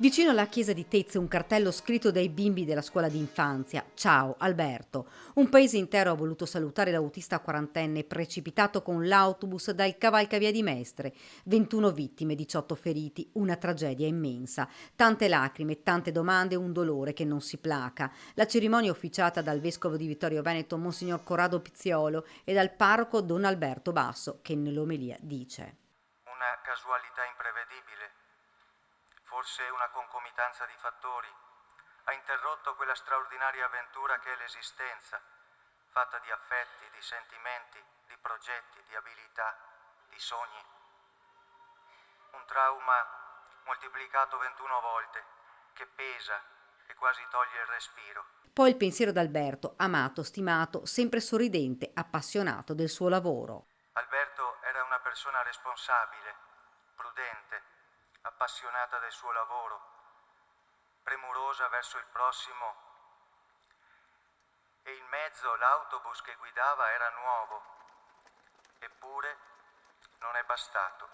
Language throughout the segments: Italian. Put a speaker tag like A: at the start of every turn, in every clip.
A: Vicino alla chiesa di Tezze un cartello scritto dai bimbi della scuola d'infanzia. Ciao Alberto. Un paese intero ha voluto salutare l'autista quarantenne precipitato con l'autobus dal cavalcavia di Mestre. 21 vittime, 18 feriti, una tragedia immensa. Tante lacrime, tante domande, un dolore che non si placa. La cerimonia è officiata dal vescovo di Vittorio Veneto, Monsignor Corrado Pizziolo, e dal parroco Don Alberto Basso, che nell'omelia dice:
B: Una casualità imprevedibile, forse una concomitanza di fattori, ha interrotto quella straordinaria avventura che è l'esistenza, fatta di affetti, di sentimenti, di progetti, di abilità, di sogni. Un trauma moltiplicato 21 volte, che pesa e quasi toglie il respiro.
A: Poi il pensiero d'Alberto, amato, stimato, sempre sorridente, appassionato del suo lavoro.
B: Alberto era una persona responsabile, prudente, appassionata del suo lavoro, premurosa verso il prossimo, e in mezzo l'autobus che guidava era nuovo, eppure non è bastato.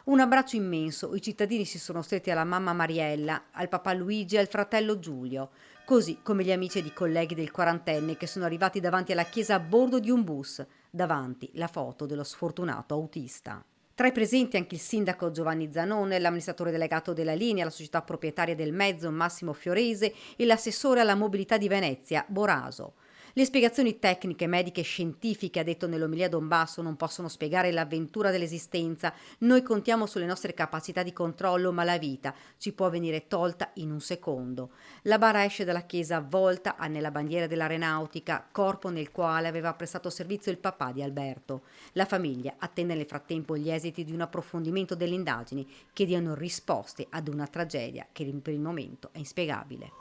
A: Un abbraccio immenso, i cittadini si sono stretti alla mamma Mariella, al papà Luigi e al fratello Giulio, così come gli amici ed i colleghi del quarantenne che sono arrivati davanti alla chiesa a bordo di un bus, davanti la foto dello sfortunato autista. Tra i presenti anche il sindaco Giovanni Zanone, l'amministratore delegato della linea, la società proprietaria del mezzo Massimo Fiorese e l'assessore alla mobilità di Venezia Boraso. Le spiegazioni tecniche, mediche e scientifiche, ha detto nell'omelia Don Basso, non possono spiegare l'avventura dell'esistenza. Noi contiamo sulle nostre capacità di controllo, ma la vita ci può venire tolta in un secondo. La bara esce dalla chiesa avvolta, ha nella bandiera dell'aeronautica, corpo nel quale aveva prestato servizio il papà di Alberto. La famiglia attende nel frattempo gli esiti di un approfondimento delle indagini che diano risposte ad una tragedia che per il momento è inspiegabile.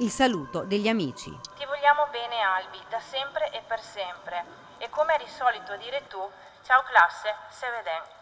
A: Il saluto degli amici.
C: Ti vogliamo bene Albi, da sempre e per sempre. E come eri solito dire tu, ciao classe, se veden.